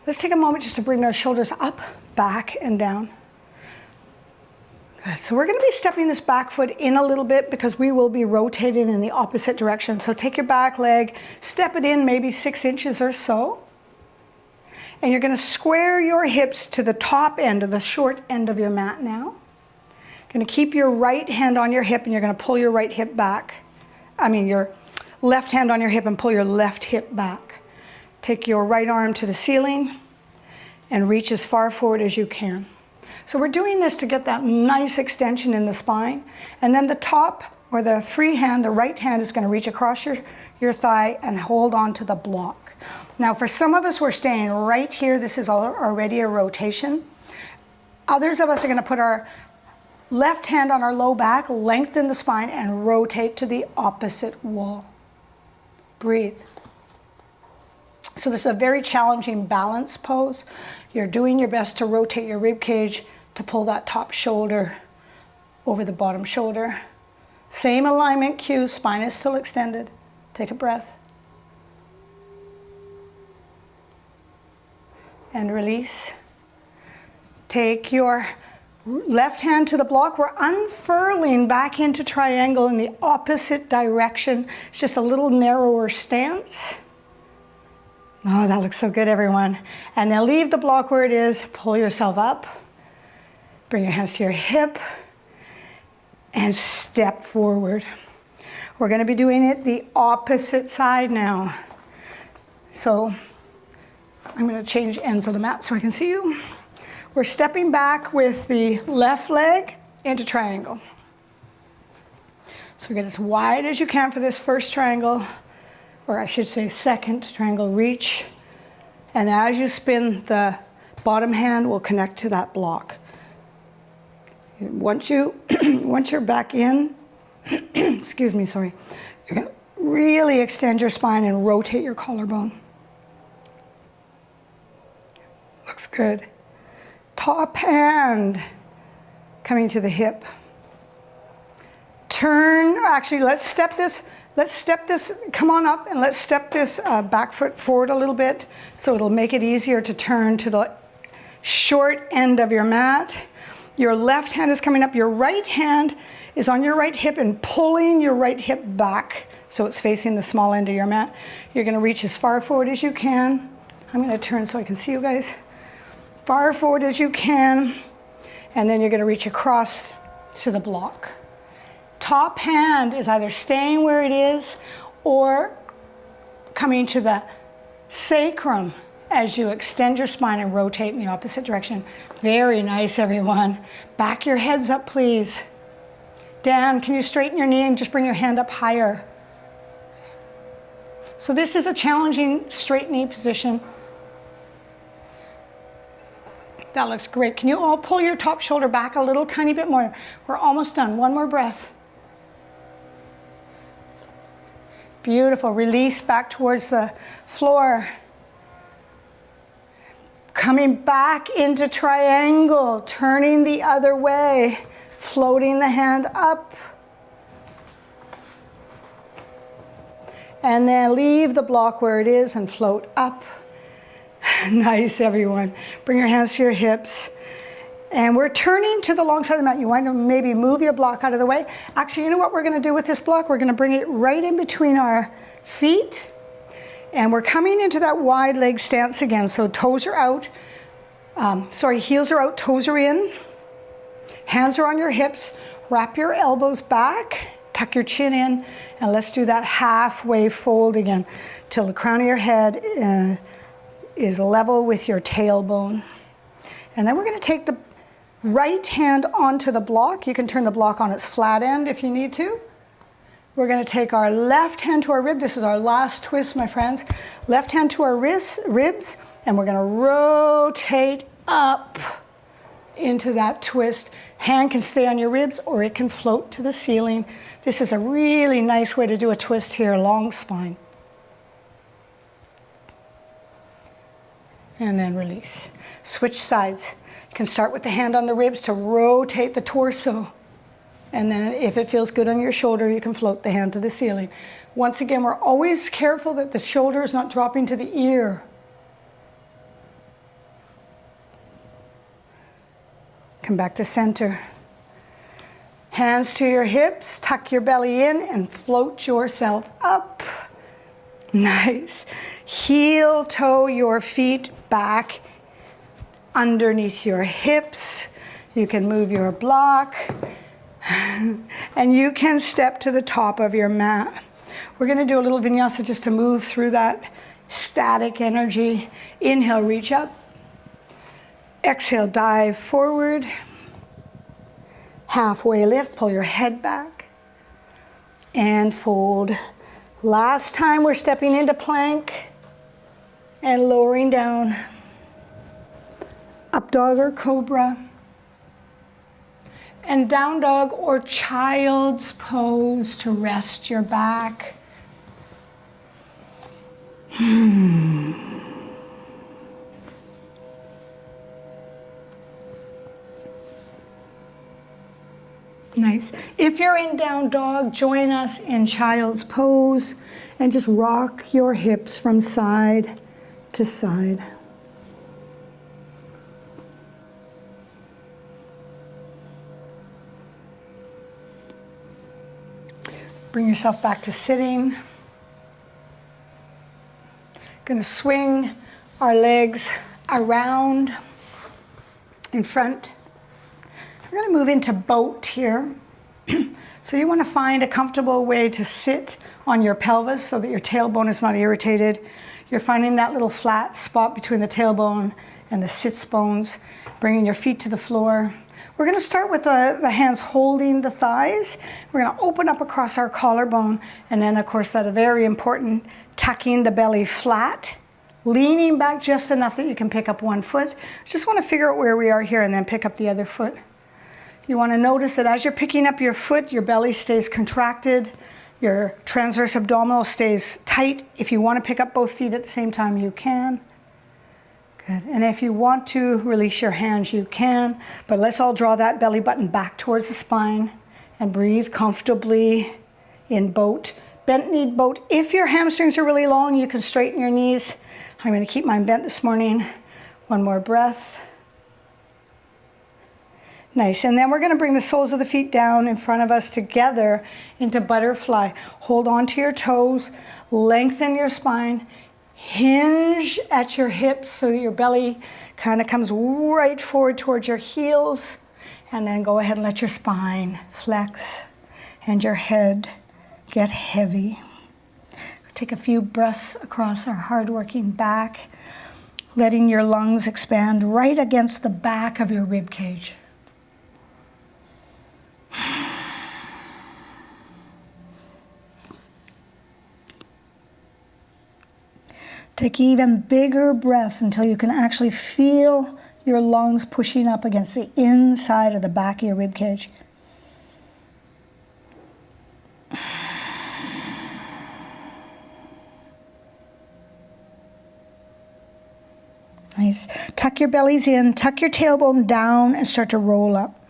Let's take a moment just to bring the shoulders up, back, and down. Good. So we're going to be stepping this back foot in a little bit because we will be rotating in the opposite direction. So take your back leg, step it in maybe 6 inches or so. And you're going to square your hips to the top end or the short end of your mat now. Going to keep your right hand on your hip, and you're going to pull your right hip back. Your left hand on your hip and pull your left hip back. Take your right arm to the ceiling and reach as far forward as you can. So we're doing this to get that nice extension in the spine. And then the top, or the free hand, the right hand, is going to reach across your thigh and hold on to the block. Now for some of us, we're staying right here. This is already a rotation. Others of us are going to put our left hand on our low back, lengthen the spine, and rotate to the opposite wall. Breathe. So this is a very challenging balance pose. You're doing your best to rotate your rib cage to pull that top shoulder over the bottom shoulder. Same alignment cue, spine is still extended. Take a breath. And release. Take your left hand to the block. We're unfurling back into triangle in the opposite direction. It's just a little narrower stance. Oh, that looks so good, everyone. And then leave the block where it is. Pull yourself up. Bring your hands to your hip. And step forward. We're going to be doing it the opposite side now. So I'm going to change ends of the mat so I can see you. We're stepping back with the left leg into triangle. So get as wide as you can for this first triangle, or I should say second triangle. Reach. And as you spin, the bottom hand will connect to that block. Once you're back in, excuse me, sorry, you're going to really extend your spine and rotate your collarbone. Looks good. Top hand coming to the hip. Turn, actually let's step this, come on up and let's step this back foot forward a little bit so it'll make it easier to turn to the short end of your mat. Your left hand is coming up, your right hand is on your right hip and pulling your right hip back so it's facing the small end of your mat. You're going to reach as far forward as you can. I'm going to turn so I can see you guys. Far forward as you can, and then you're going to reach across to the block. Top hand is either staying where it is or coming to the sacrum as you extend your spine and rotate in the opposite direction. Very nice, everyone. Back your heads up, please. Dan, can you straighten your knee and just bring your hand up higher? So this is a challenging straight knee position. That looks great. Can you all pull your top shoulder back a little tiny bit more? We're almost done. One more breath. Beautiful. Release back towards the floor. Coming back into triangle, turning the other way, floating the hand up. And then leave the block where it is and float up. Nice, everyone. Bring your hands to your hips. And we're turning to the long side of the mat. You want to maybe move your block out of the way. Actually, you know what we're going to do with this block? We're going to bring it right in between our feet. And we're coming into that wide leg stance again. So toes are out. Heels are out, toes are in. Hands are on your hips. Wrap your elbows back. Tuck your chin in. And let's do that halfway fold again till the crown of your head is level with your tailbone. And then we're going to take the right hand onto the block. You can turn the block on its flat end if you need to. We're going to take our left hand to our rib. This is our last twist, my friends. Left hand to our ribs, and we're going to rotate up into that twist. Hand can stay on your ribs or it can float to the ceiling. This is a really nice way to do a twist here, long spine. And then release. Switch sides. You can start with the hand on the ribs to rotate the torso. And then if it feels good on your shoulder, you can float the hand to the ceiling. Once again, we're always careful that the shoulder is not dropping to the ear. Come back to center. Hands to your hips, tuck your belly in and float yourself up. Nice. Heel toe your feet back underneath your hips. You can move your block and you can step to the top of your mat. We're going to do a little vinyasa just to move through that static energy. Inhale, reach up. Exhale, dive forward. Halfway lift, pull your head back and fold. Last time we're stepping into plank and lowering down. Up dog or cobra. And down dog or child's pose to rest your back. Nice. If you're in down dog, join us in child's pose and just rock your hips from side to side. Bring yourself back to sitting. Going to swing our legs around in front. We're going to move into boat here. So you want to find a comfortable way to sit on your pelvis so that your tailbone is not irritated. You're finding that little flat spot between the tailbone and the sits bones, bringing your feet to the floor. We're going to start with the hands holding the thighs. We're going to open up across our collarbone, and then of course that very important tucking the belly flat, leaning back just enough that you can pick up one foot. Just want to figure out where we are here and then pick up the other foot. You want to notice that as you're picking up your foot, your belly stays contracted, your transverse abdominal stays tight. If you want to pick up both feet at the same time, you can. Good. And if you want to release your hands, you can. But let's all draw that belly button back towards the spine and breathe comfortably in boat. Bent knee boat. If your hamstrings are really long, you can straighten your knees. I'm going to keep mine bent this morning. One more breath. Nice. And then we're going to bring the soles of the feet down in front of us together into butterfly. Hold on to your toes. Lengthen your spine. Hinge at your hips so that your belly kind of comes right forward towards your heels. And then go ahead and let your spine flex and your head get heavy. Take a few breaths across our hard-working back, letting your lungs expand right against the back of your rib cage. Take even bigger breath until you can actually feel your lungs pushing up against the inside of the back of your rib cage. Nice. Tuck your bellies in, tuck your tailbone down, and start to roll up.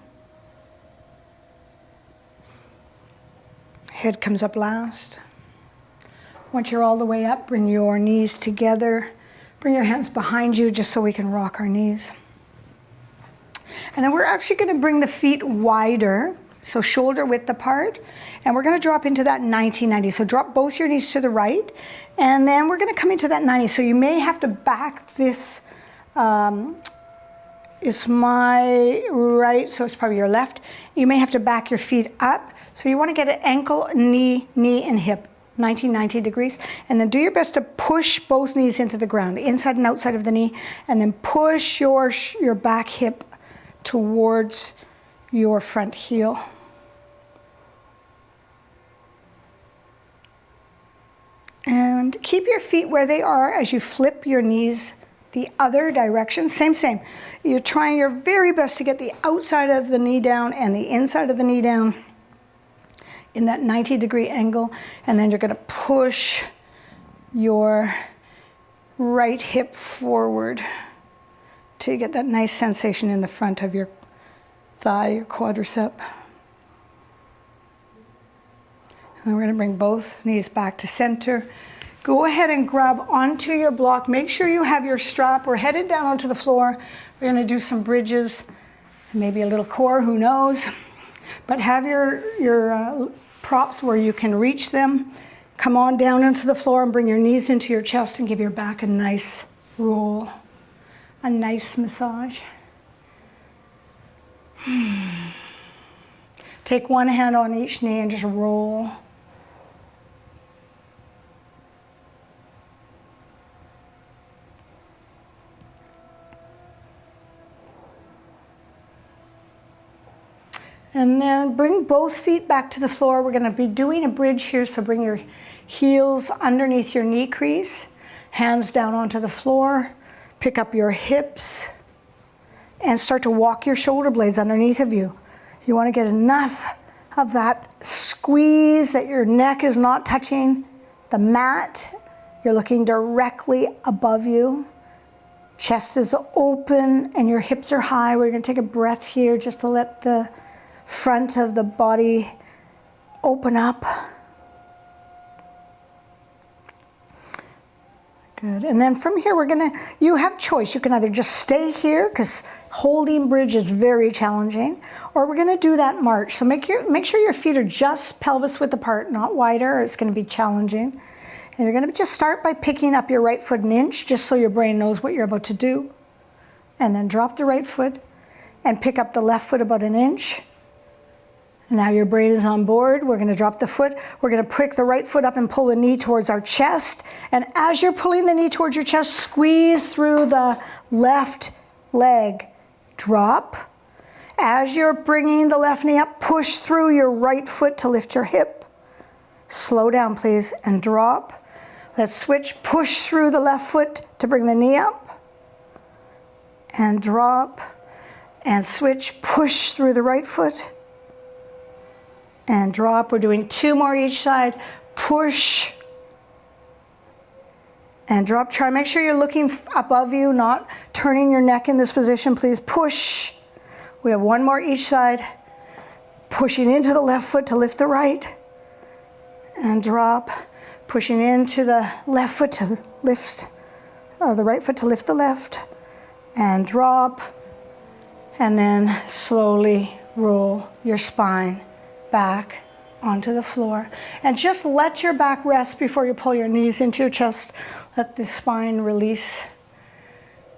Head comes up last. Once you're all the way up, bring your knees together. Bring your hands behind you just so we can rock our knees. And then we're actually going to bring the feet wider, so shoulder width apart. And we're going to drop into that 90-90. So drop both your knees to the right. And then we're going to come into that 90. So you may have to back this. It's my right, so it's probably your left. You may have to back your feet up. So you want to get an ankle, knee, and hip. 90 degrees, and then do your best to push both knees into the ground, inside and outside of the knee, and then push your back hip towards your front heel. And keep your feet where they are as you flip your knees the other direction. Same. You're trying your very best to get the outside of the knee down and the inside of the knee down in that 90-degree angle, and then you're going to push your right hip forward till you get that nice sensation in the front of your thigh, your quadricep. And we're going to bring both knees back to center. Go ahead and grab onto your block. Make sure you have your strap. We're headed down onto the floor. We're going to do some bridges, maybe a little core, who knows. But have your props where you can reach them. Come on down into the floor and bring your knees into your chest and give your back a nice roll, a nice massage. Take one hand on each knee and just roll. And then bring both feet back to the floor. We're going to be doing a bridge here, so bring your heels underneath your knee crease, hands down onto the floor, pick up your hips, and start to walk your shoulder blades underneath of you. You want to get enough of that squeeze that your neck is not touching the mat. You're looking directly above you. Chest is open and your hips are high. We're going to take a breath here just to let the front of the body open up. Good. And then from here, you have choice. You can either just stay here, because holding bridge is very challenging, or we're gonna do that march. So make sure your feet are just pelvis width apart, not wider, or it's gonna be challenging. And you're gonna just start by picking up your right foot an inch, just so your brain knows what you're about to do. And then drop the right foot and pick up the left foot about an inch. Now your brain is on board. We're going to drop the foot. We're going to pick the right foot up and pull the knee towards our chest. And as you're pulling the knee towards your chest, squeeze through the left leg. Drop. As you're bringing the left knee up, push through your right foot to lift your hip. Slow down, please, and drop. Let's switch. Push through the left foot to bring the knee up. And drop. And switch. Push through the right foot. And drop. We're doing 2 more each side. Push and drop. Try make sure you're looking above you, not turning your neck in this position, please. Push. We have 1 more each side. Pushing into the left foot to lift the right. And drop. Pushing into the left foot to lift the right foot to lift the left. And drop. And then slowly roll your spine back onto the floor. And just let your back rest before you pull your knees into your chest. Let the spine release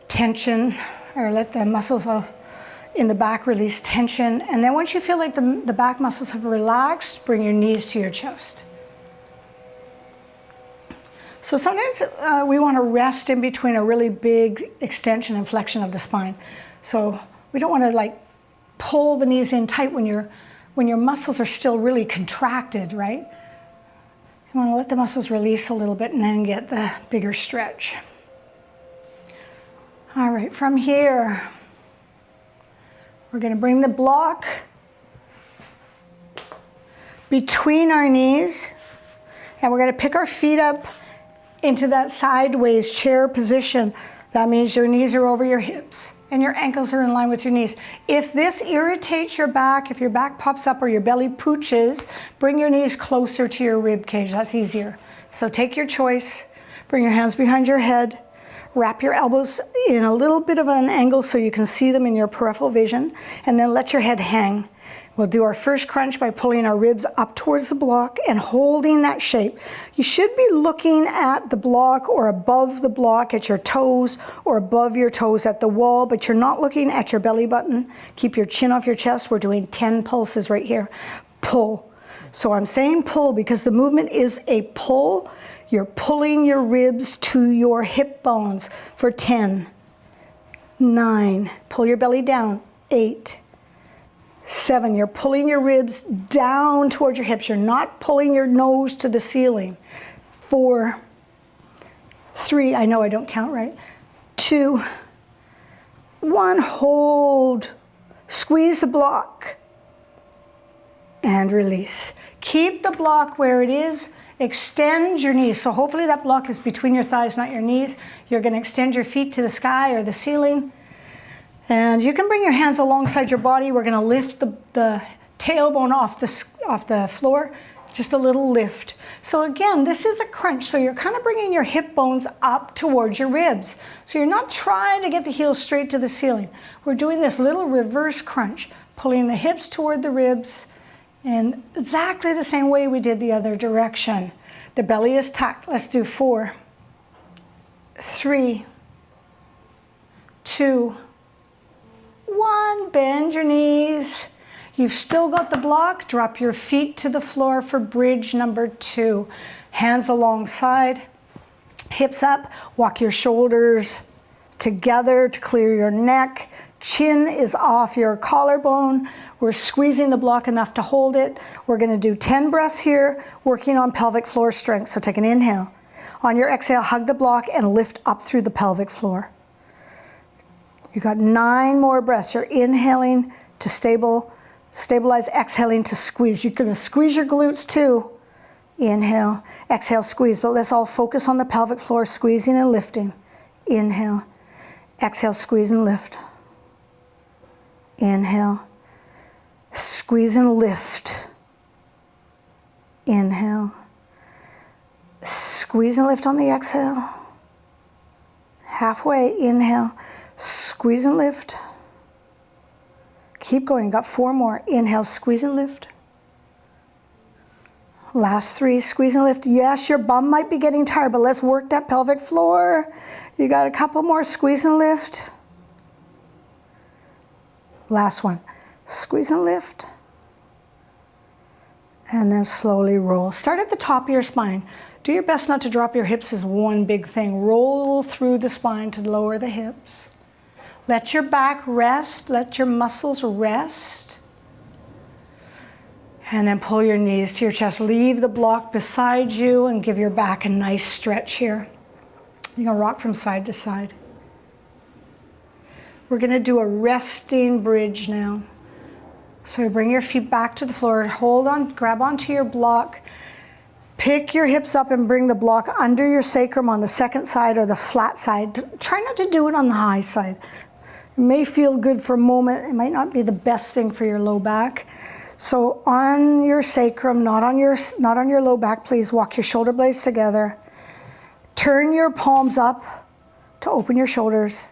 tension, or let the muscles in the back release tension. And then once you feel like the back muscles have relaxed, bring your knees to your chest. So sometimes we want to rest in between a really big extension and flexion of the spine. So we don't want to like pull the knees in tight when your muscles are still really contracted, right? You want to let the muscles release a little bit and then get the bigger stretch. All right, from here, we're going to bring the block between our knees, and we're going to pick our feet up into that sideways chair position. That means your knees are over your hips and your ankles are in line with your knees. If this irritates your back, if your back pops up or your belly pooches, bring your knees closer to your rib cage. That's easier. So take your choice. Bring your hands behind your head. Wrap your elbows in a little bit of an angle so you can see them in your peripheral vision, and then let your head hang. We'll do our first crunch by pulling our ribs up towards the block and holding that shape. You should be looking at the block or above the block at your toes or above your toes at the wall, but you're not looking at your belly button. Keep your chin off your chest. We're doing 10 pulses right here. Pull. So I'm saying pull because the movement is a pull. You're pulling your ribs to your hip bones for 10, 9, pull your belly down, 8, 7, you're pulling your ribs down towards your hips. You're not pulling your nose to the ceiling. 4, 3, I know I don't count right. 2, 1, hold. Squeeze the block and release. Keep the block where it is. Extend your knees. So hopefully that block is between your thighs, not your knees. You're going to extend your feet to the sky or the ceiling. And you can bring your hands alongside your body. We're going to lift the tailbone off the floor. Just a little lift. So again, this is a crunch. So you're kind of bringing your hip bones up towards your ribs. So you're not trying to get the heels straight to the ceiling. We're doing this little reverse crunch, pulling the hips toward the ribs in exactly the same way we did the other direction. The belly is tucked. Let's do 4, 3, 2, 1. Bend your knees. You've still got the block. Drop your feet to the floor for bridge number 2. Hands alongside, hips up. Walk your shoulders together to clear your neck. Chin is off your collarbone. We're squeezing the block enough to hold it. We're going to do 10 breaths here, working on pelvic floor strength. So take an inhale. On your exhale, hug the block and lift up through the pelvic floor. You got 9 more breaths. You're inhaling to stabilize, exhaling to squeeze. You're going to squeeze your glutes too. Inhale, exhale, squeeze. But let's all focus on the pelvic floor, squeezing and lifting. Inhale, exhale, squeeze and lift. Inhale, squeeze and lift. Inhale, squeeze and lift on the exhale. Halfway, inhale, squeeze and lift. Keep going, got 4 more. Inhale, squeeze and lift. Last 3, squeeze and lift. Yes, your bum might be getting tired, but let's work that pelvic floor. You got a couple more, squeeze and lift. Last one, squeeze and lift. And then slowly roll. Start at the top of your spine. Do your best not to drop your hips as one big thing. Roll through the spine to lower the hips. Let your back rest, let your muscles rest. And then pull your knees to your chest. Leave the block beside you and give your back a nice stretch here. You're gonna rock from side to side. We're gonna do a resting bridge now. So you bring your feet back to the floor, hold on, grab onto your block, pick your hips up and bring the block under your sacrum on the second side or the flat side. Try not to do it on the high side. It may feel good for a moment. It might not be the best thing for your low back. So on your sacrum, not on your low back, please walk your shoulder blades together. Turn your palms up to open your shoulders.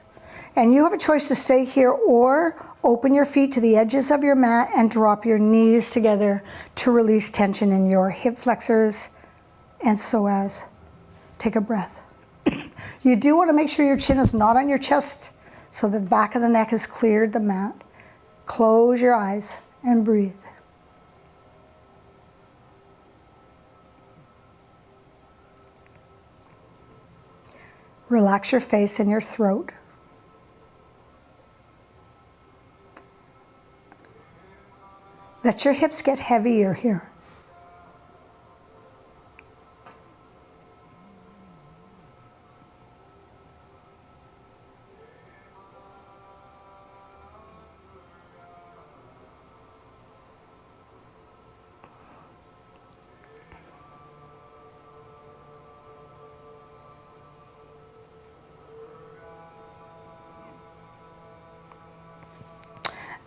And you have a choice to stay here or open your feet to the edges of your mat and drop your knees together to release tension in your hip flexors and psoas. Take a breath. You do want to make sure your chin is not on your chest so that the back of the neck has cleared the mat. Close your eyes and breathe. Relax your face and your throat. Let your hips get heavier here.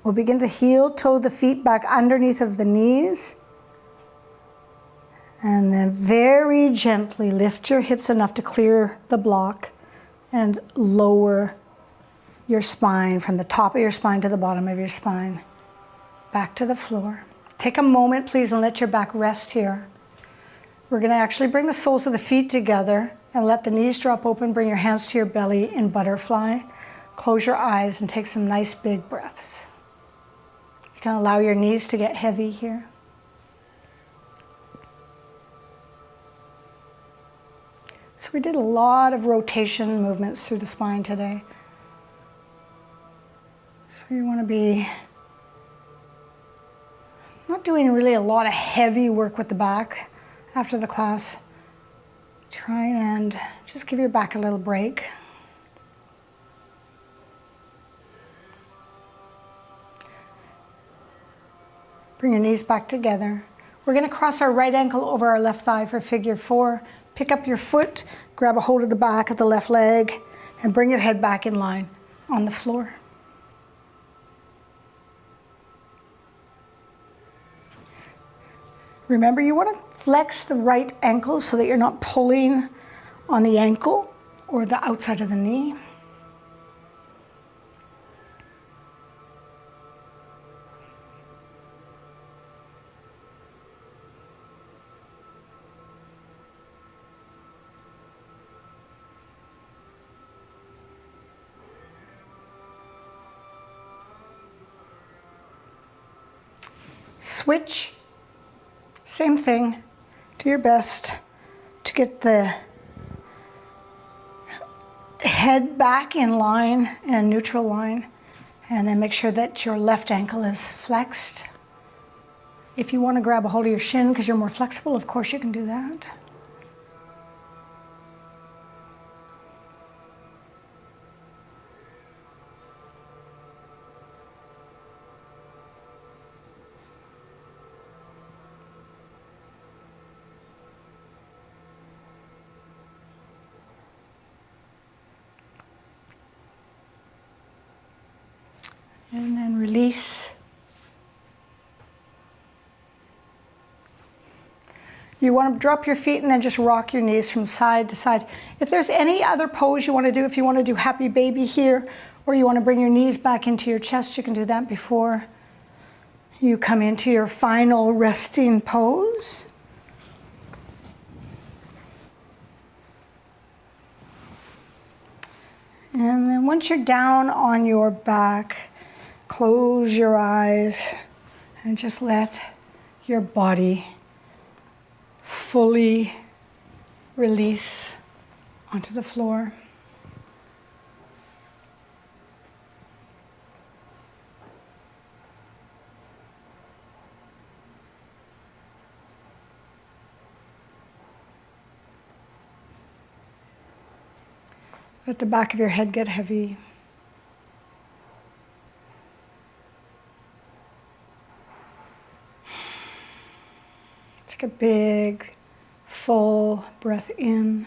We'll begin to heel toe the feet back underneath of the knees. And then very gently lift your hips enough to clear the block and lower your spine from the top of your spine to the bottom of your spine. Back to the floor. Take a moment, please, and let your back rest here. We're going to actually bring the soles of the feet together and let the knees drop open. Bring your hands to your belly in butterfly. Close your eyes and take some nice big breaths. You can allow your knees to get heavy here. So we did a lot of rotation movements through the spine today. So you want to be not doing really a lot of heavy work with the back after the class. Try and just give your back a little break. Bring your knees back together. We're going to cross our right ankle over our left thigh for figure 4. Pick up your foot, grab a hold of the back of the left leg, and bring your head back in line on the floor. Remember, you want to flex the right ankle so that you're not pulling on the ankle or the outside of the knee. Switch. Same thing. Do your best to get the head back in line and neutral line, and then make sure that your left ankle is flexed. If you want to grab a hold of your shin because you're more flexible, of course you can do that. And then release. You want to drop your feet and then just rock your knees from side to side. If there's any other pose you want to do, if you want to do happy baby here, or you want to bring your knees back into your chest, you can do that before you come into your final resting pose. And then once you're down on your back, close your eyes and just let your body fully release onto the floor. Let the back of your head get heavy. Take a big, full breath in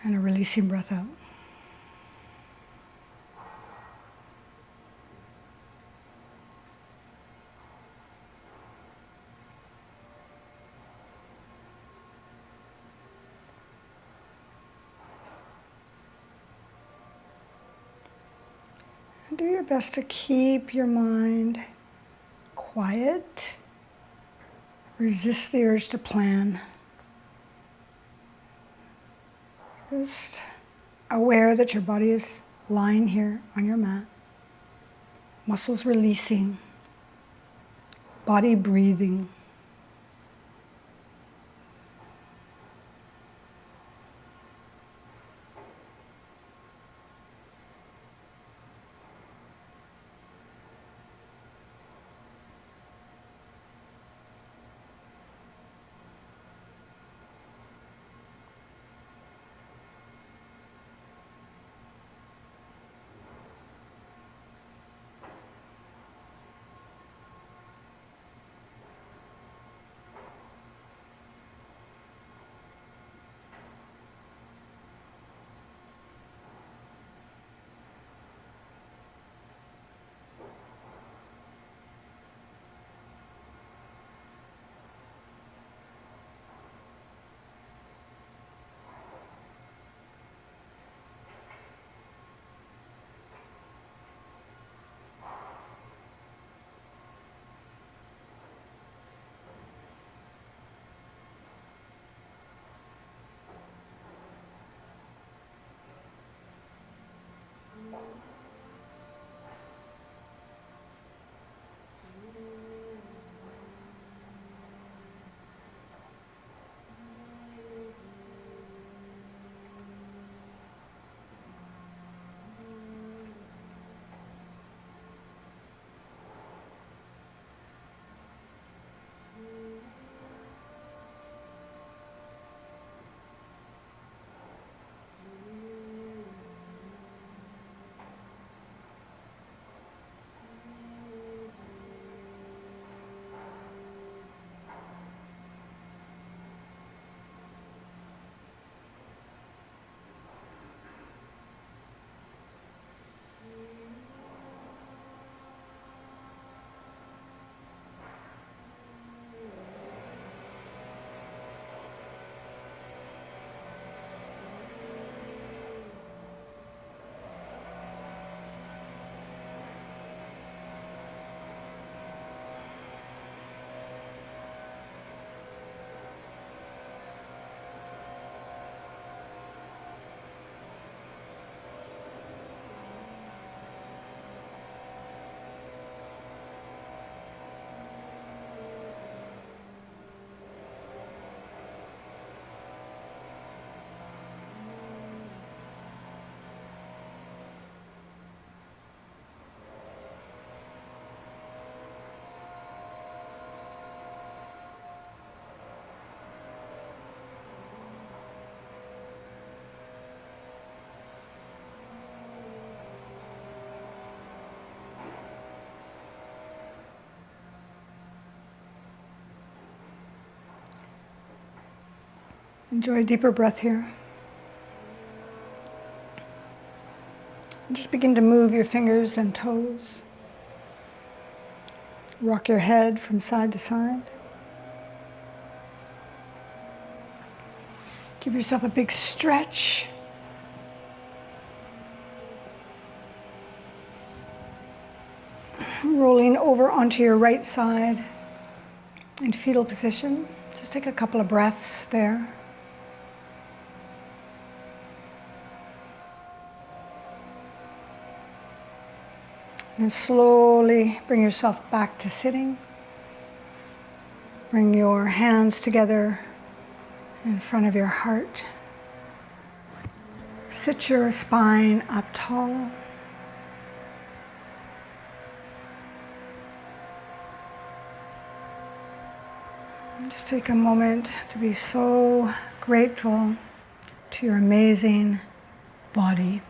and a releasing breath out. And do your best to keep your mind quiet. Resist the urge to plan. Just aware that your body is lying here on your mat. Muscles releasing. Body breathing. Enjoy a deeper breath here. Just begin to move your fingers and toes. Rock your head from side to side. Give yourself a big stretch. Rolling over onto your right side in fetal position. Just take a couple of breaths there. And slowly bring yourself back to sitting. Bring your hands together in front of your heart. Sit your spine up tall. And just take a moment to be so grateful to your amazing body.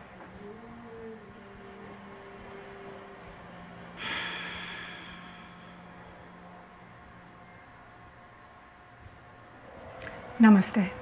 Namaste.